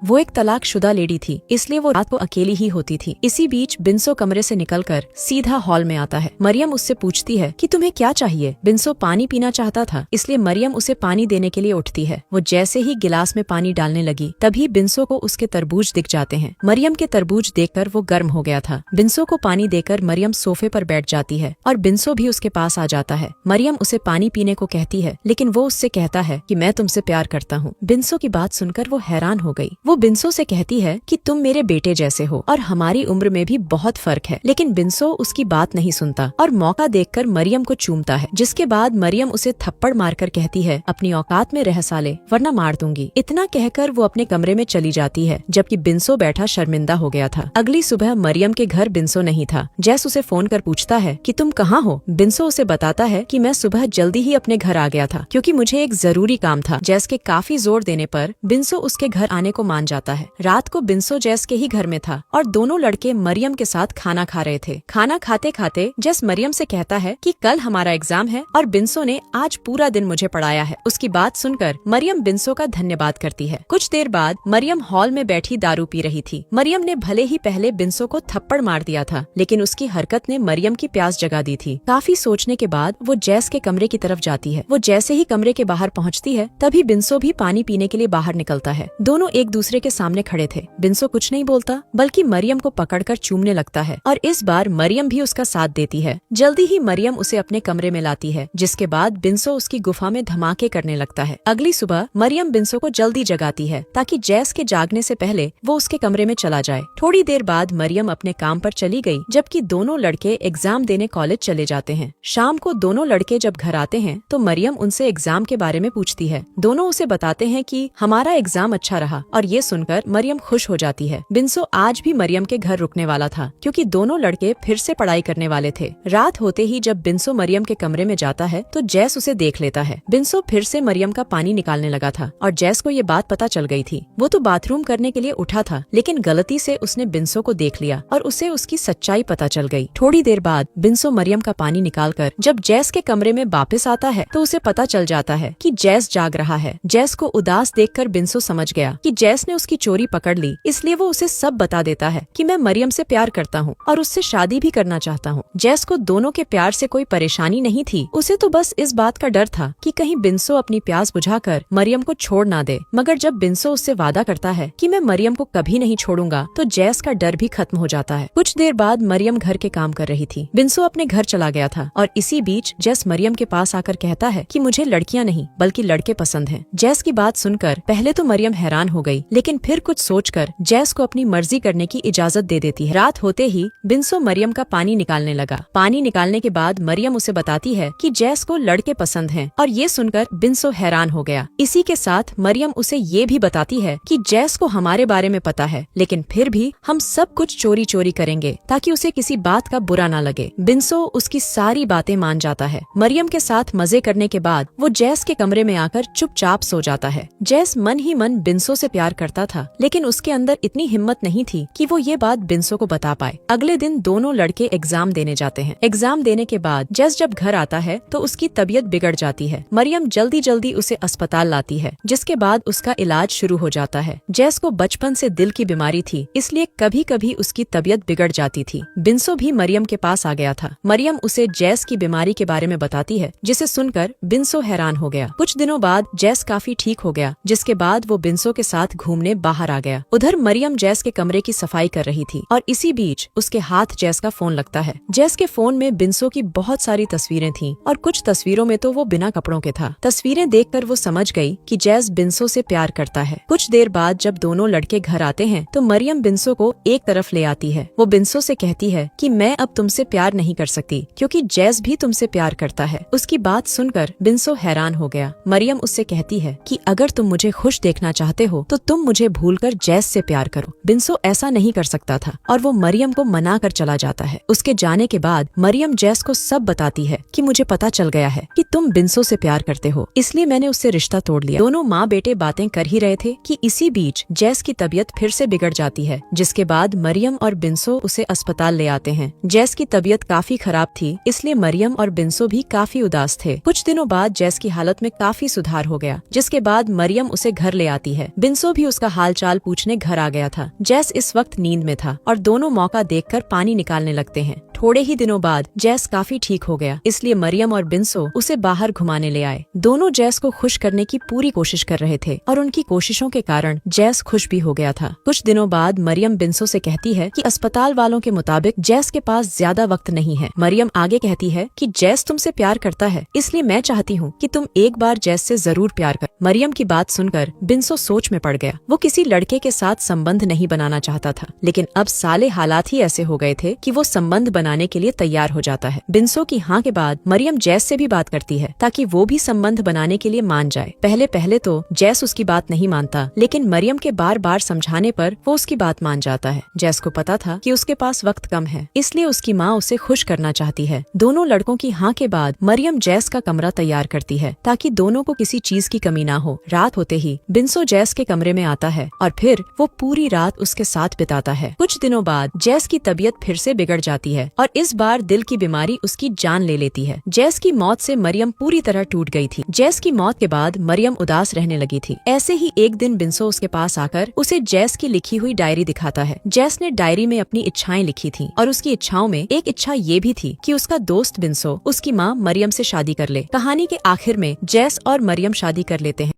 वो एक तलाकशुदा लेडी थी, इसलिए वो रात को अकेली ही होती थी। इसी बीच बिंसो कमरे से निकलकर सीधा हॉल में आता है। मरियम उससे पूछती है कि तुम्हें क्या चाहिए। बिंसो पानी पीना चाहता था, इसलिए मरियम उसे पानी देने के लिए उठती है। वो जैसे ही गिलास में पानी डालने लगी, तभी बिंसो को उसके तरबूज दिख जाते हैं। मरियम के तरबूज देखकर वो गर्म हो गया था। बिंसो को पानी देकर मरियम सोफे पर बैठ जाती है और बिंसो भी उसके पास आ जाता है। मरियम उसे पानी पीने को कहती है, लेकिन वो उससे कहता है कि मैं तुमसे प्यार करता हूँ। बिंसो की बात सुनकर वो हैरान हो गई। वो बिंसो से कहती है कि तुम मेरे बेटे जैसे हो और हमारी उम्र में भी बहुत फर्क है। लेकिन बिंसो उसकी बात नहीं सुनता और मौका देखकर मरियम को चूमता है। जिसके बाद मरियम उसे थप्पड़ मारकर कहती है, अपनी औकात में रह साले, वरना मार दूंगी। इतना कहकर वो अपने कमरे में चली जाती है, जबकि बिंसो बैठा शर्मिंदा हो गया था। अगली सुबह मरियम के घर बिंसो नहीं था। जैस उसे फोन कर पूछता है कि तुम कहाँ हो। बिंसो उसे बताता है कि मैं सुबह जल्दी ही अपने घर आ गया था, क्योंकि मुझे एक जरूरी काम था। जैस के काफी जोर देने पर बिंसो उसके घर आने को मान जाता है। रात को बिंसो जैस के ही घर में था और दोनों लड़के मरियम के साथ खाना खा रहे थे। खाना खाते खाते जैस मरियम से कहता है कि कल हमारा एग्जाम है और बिंसो ने आज पूरा दिन मुझे पढ़ाया है। उसकी बात सुनकर मरियम बिंसो का धन्यवाद करती है। कुछ देर बाद मरियम हॉल में बैठी दारू पी रही थी। मरियम ने भले ही पहले बिंसो को थप्पड़ मार दिया था, लेकिन उसकी हरकत ने मरियम की प्यास जगा दी थी। काफी सोचने के बाद वो जैस के कमरे की तरफ जाती है। वो जैसे ही कमरे के बाहर पहुँचती है, तभी बिंसो भी पानी पीने के लिए बाहर निकलता है। दोनों एक दूसरे के सामने खड़े थे। बिंसो कुछ नहीं बोलता, बल्कि मरियम को पकड़कर चूमने लगता है और इस बार मरियम भी उसका साथ देती है। जल्दी ही मरियम उसे अपने कमरे में लाती है, जिसके बाद बिंसो उसकी गुफा में धमाके करने लगता है। अगली सुबह मरियम बिंसो को जल्दी जगाती है ताकि जैस के जागने से पहले वो उसके कमरे में चला जाए। थोड़ी देर बाद मरियम अपने काम पर चली गई, जबकि दोनों लड़के एग्जाम देने कॉलेज चले जाते हैं। शाम को दोनों लड़के जब घर आते हैं तो मरियम उनसे एग्जाम के बारे में पूछती है। दोनों उसे बताते हैं कि हमारा एग्जाम अच्छा रहा और ये सुनकर मरियम खुश हो जाती है। बिंसो आज भी मरियम के घर रुकने वाला था, क्योंकि दोनों लड़के फिर से पढ़ाई करने वाले थे। रात होते ही जब बिंसो मरियम के कमरे में जाता है तो जैस उसे देख लेता है। बिंसो फिर से मरियम का पानी निकालने लगा था और जैस को ये बात पता चल गई थी। वो तो बाथरूम करने के लिए उठा था, लेकिन गलती से उसने बिंसो को देख लिया और उसे उसकी सच्चाई पता चल गई। थोड़ी देर बाद बिंसो मरियम का पानी निकालकर जब जैस के कमरे में वापस आता है तो उसे पता चल जाता है कि जैस जाग रहा है। जैस को उदास देखकर बिंसो समझ गया कि जैस ने उसकी चोरी पकड़ ली, इसलिए वो उसे सब बता देता है कि मैं मरियम से प्यार करता हूँ और उससे शादी भी करना चाहता हूँ। जैस को दोनों के प्यार से कोई परेशानी नहीं थी। उसे तो बस इस बात का डर था कि कहीं बिंसो अपनी प्यास बुझाकर मरियम को छोड़ ना दे। मगर जब बिंसो उससे वादा करता है कि मैं मरियम को कभी नहीं छोड़ूंगा, तो जैस का डर भी खत्म हो जाता है। कुछ देर बाद मरियम घर के काम कर रही थी। बिंसो अपने घर चला गया था और इसी बीच जैस मरियम के पास आकर कहता है कि मुझे लड़कियां नहीं बल्कि लड़के पसंद हैं। जैस की बात सुनकर पहले तो मरियम हैरान हो गई, लेकिन फिर कुछ सोचकर जैस को अपनी मर्जी करने की इजाजत दे देती है। रात होते ही बिंसो मरियम का पानी निकालने लगा। पानी निकालने के बाद मरियम उसे बताती है कि जैस को लड़के पसंद हैं और ये सुनकर बिंसो हैरान हो गया। इसी के साथ मरियम उसे ये भी बताती है कि जैस को हमारे बारे में पता है, लेकिन फिर भी हम सब कुछ चोरी चोरी करेंगे ताकि उसे किसी बात का बुरा ना लगे। बिंसो उसकी सारी बातें मान जाता है। मरियम के साथ मजे करने के बाद वो जैस के कमरे में आकर चुपचाप सो जाता है। जैस मन ही मन बिंसो से प्यार करता था, लेकिन उसके अंदर इतनी हिम्मत नहीं थी कि वो ये बात बिंसो को बता पाए। अगले दिन दोनों लड़के एग्जाम देने जाते हैं। एग्जाम देने के बाद जैस जब घर आता है तो उसकी तबीयत बिगड़ जाती है। मरियम जल्दी जल्दी उसे अस्पताल लाती है, जिसके बाद उसका इलाज शुरू हो जाता है। जैस को बचपन से दिल की बीमारी थी, इसलिए कभी कभी उसकी तबीयत बिगड़ जाती थी। बिंसो भी मरियम के पास आ गया था। मरियम उसे जैस की बीमारी के बारे में बताती है, जिसे सुनकर बिंसो हैरान हो गया। कुछ दिनों बाद जैस काफी ठीक हो गया, जिसके बाद वो बिंसो के साथ घूमने बाहर आ गया। उधर मरियम जैस के कमरे की सफाई कर रही थी और इसी बीच उसके हाथ जैस का फोन लगता है। जैस के फोन में बिंसो की बहुत सारी तस्वीरें थीं और कुछ तस्वीरों में तो वो बिना कपड़ों के था। तस्वीरें देखकर वो समझ गई कि जैस बिंसो से प्यार करता है। कुछ देर बाद जब दोनों लड़के घर आते हैं तो मरियम बिंसो को एक तरफ ले आती है। वो बिंसो से कहती है कि मैं अब तुमसे प्यार नहीं कर सकती, क्योंकि जैस भी तुमसे प्यार करता है। उसकी बात सुनकर बिंसो हैरान हो गया। मरियम उससे कहती है कि अगर तुम मुझे खुश देखना चाहते हो तो तुम मुझे भूलकर जैस से प्यार करो। बिंसो ऐसा नहीं कर सकता था और वो मरियम को मना कर चला जाता है। उसके जाने के बाद मरियम जैस को सब बताती है कि मुझे पता चल गया है कि तुम बिंसो से प्यार करते हो, इसलिए मैंने उससे रिश्ता तोड़ लिया। दोनों माँ बेटे बातें कर ही रहे थे कि इसी बीच जैस की तबीयत फिर से बिगड़ जाती है, जिसके बाद मरियम और बिंसो उसे अस्पताल ले आते हैं। जैस की तबीयत काफी खराब थी, इसलिए मरियम और बिंसो भी काफी उदास थे। कुछ दिनों बाद जैस की हालत में काफी सुधार हो गया, जिसके बाद मरियम उसे घर ले आती है। बिंसो भी उसका हालचाल पूछने घर आ गया था। जैस इस वक्त नींद में था और दोनों मौका देखकर पानी निकालने लगते हैं। थोड़े ही दिनों बाद जैस काफी ठीक हो गया, इसलिए मरियम और बिन्सो उसे बाहर घुमाने ले आए। दोनों जैस को खुश करने की पूरी कोशिश कर रहे थे और उनकी कोशिशों के कारण जैस खुश भी हो गया था। कुछ दिनों बाद मरियम बिन्सो से कहती है कि अस्पताल वालों के मुताबिक जैस के पास ज्यादा वक्त नहीं है। मरियम आगे कहती है कि जैस तुमसे प्यार करता है, इसलिए मैं चाहती हूँ कि तुम एक बार जैस से जरूर प्यार कर। मरियम की बात सुनकर बिन्सो सोच में पड़ गया। वो किसी लड़के के साथ संबंध नहीं बनाना चाहता था, लेकिन अब साले हालात ही ऐसे हो गए थे कि वो संबंध बनाने के लिए तैयार हो जाता है। बिन्सो की हाँ के बाद मरियम जैस से भी बात करती है ताकि वो भी संबंध बनाने के लिए मान जाए। पहले तो जैस उसकी बात नहीं मानता, लेकिन मरियम के बार बार समझाने पर वो उसकी बात मान जाता है। जैस को पता था कि उसके पास वक्त कम है, इसलिए उसकी माँ उसे खुश करना चाहती है। दोनों लड़कों की हाँ के बाद मरियम जैस का कमरा तैयार करती है ताकि दोनों को किसी चीज की कमी ना हो। रात होते ही बिन्सो जैस के कमरे में आता है और फिर वो पूरी रात उसके साथ बिताता है। कुछ दिनों बाद जैस की तबीयत फिर से बिगड़ जाती है और इस बार दिल की बीमारी उसकी जान ले लेती है। जैस की मौत से मरियम पूरी तरह टूट गई थी। जैस की मौत के बाद मरियम उदास रहने लगी थी। ऐसे ही एक दिन बिन्सो उसके पास आकर उसे जैस की लिखी हुई डायरी दिखाता है। जैस ने डायरी में अपनी इच्छाएं लिखी थी और उसकी इच्छाओं में एक इच्छा ये भी थी कि उसका दोस्त बिन्सो उसकी माँ मरियम से शादी कर ले। कहानी के आखिर में जैस और मरियम शादी कर लेते हैं।